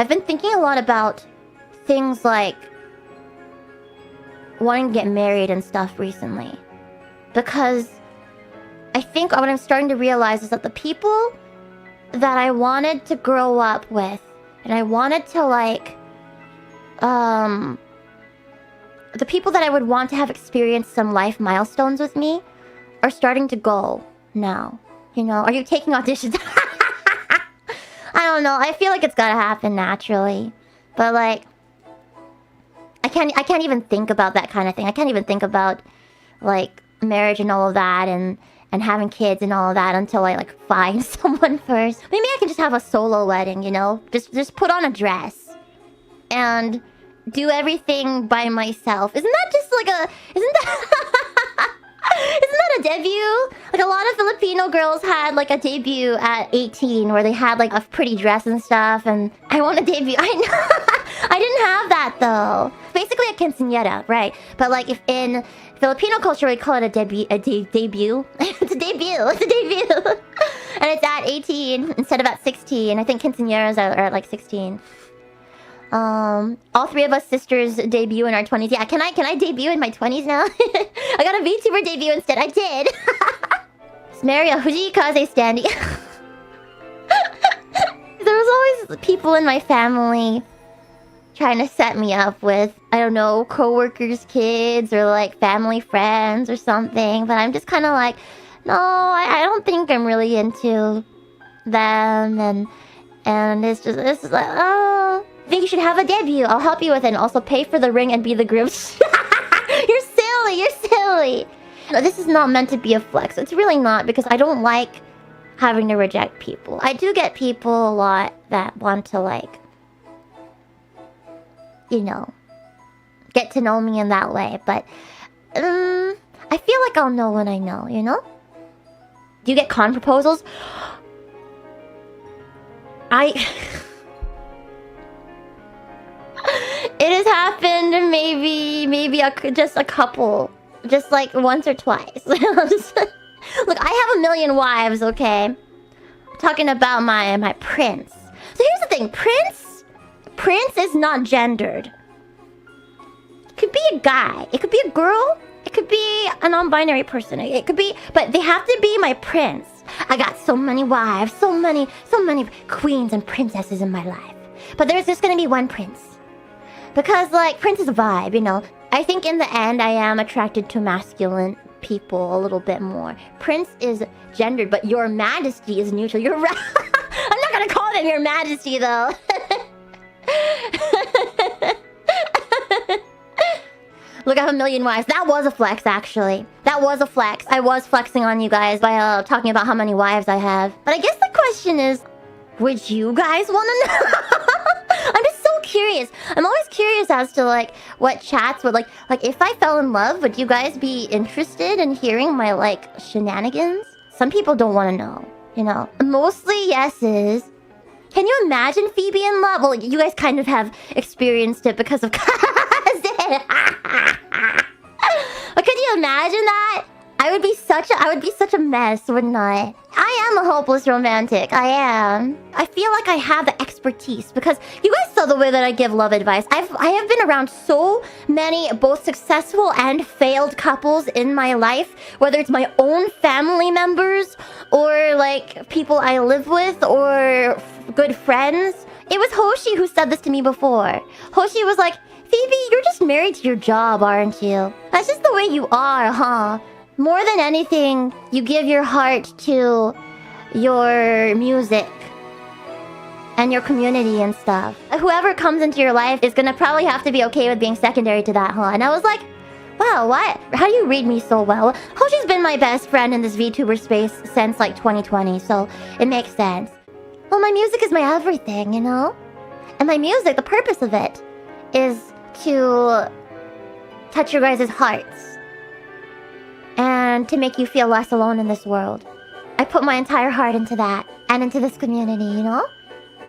I've been thinking a lot about things like wanting to get married and stuff recently. Because I think what I'm starting to realize is that the people that I wanted to grow up with, and I wanted to like, the people that I would want to have experienced some life milestones with me are starting to go now. You know, are you taking auditions? I don't know. I feel like it's gotta happen naturally. But like, I can't even think about that kind of thing. I can't even think about like marriage and all of that and having kids and all of that until I like find someone first. Maybe I can just have a solo wedding, you know? Just put on a dress and do everything by myself. Isn't that isn't that a debut? Like a lot of Filipino girls had like a debut at 18 where they had like a pretty dress and stuff, and I want a debut. I know. I didn't have that though. Basically a quinceañera, right? But like if in Filipino culture we call it a debut. It's a debut. It's a debut. And it's at 18 instead of at 16. I think quinceañeras are at like 16. All three of us sisters debut in our 20s. Yeah, can I debut in my 20s now? I got a VTuber debut instead. I did. Marry a Fujikaze standee. There was always people in my family trying to set me up with, I don't know, coworkers' kids or like family friends or something. But I'm just kind of like, no, I don't think I'm really into them. And it's like, oh, I think you should have a debut. I'll help you with it and also pay for the ring and be the groom. You're silly. No, this is not meant to be a flex. It's really not, because I don't like having to reject people. I do get people a lot that want to like, you know, get to know me in that way. But I feel like I'll know when I know, you know? Do you get con proposals? It has happened maybe just a couple. Just like once or twice. Look, I have a million wives, okay? I'm talking about my prince. So here's the thing, Prince is not gendered. It could be a guy, it could be a girl, it could be a non-binary person. It could be, but they have to be my prince. I got so many wives, so many queens and princesses in my life. But there's just gonna be one prince. Because, like, Prince is a vibe, you know? I think in the end, I am attracted to masculine people a little bit more. Prince is gendered, but Your Majesty is neutral. You're right. I'm not gonna call them Your Majesty, though. Look, I have a million wives. That was a flex, actually. That was a flex. I was flexing on you guys by talking about how many wives I have. But I guess the question is, would you guys want to know? I'm just so curious. I'm always curious as to like what chats would like if I fell in love, would you guys be interested in hearing my like shenanigans? Some people don't want to know, you know. Mostly yeses. Can you imagine Phoebe in love? Well, you guys kind of have experienced it because of Cousin. But could you imagine that? I would be such a mess, wouldn't I? I am a hopeless romantic. I am. I feel like I have the expertise because you guys saw the way that I give love advice. I have been around so many both successful and failed couples in my life, whether it's my own family members or like people I live with or good friends. It was Hoshi who said this to me before. Hoshi was like, Phoebe, you're just married to your job, aren't you? That's just the way you are, huh? More than anything, you give your heart to your music and your community and stuff. Whoever comes into your life is gonna probably have to be okay with being secondary to that, huh? And I was like, wow, what? How do you read me so well? Hoshi's been my best friend in this VTuber space since like 2020, so it makes sense. Well, my music is my everything, you know? And my music, the purpose of it is to touch your guys' hearts. And to make you feel less alone in this world. I put my entire heart into that. And into this community, you know?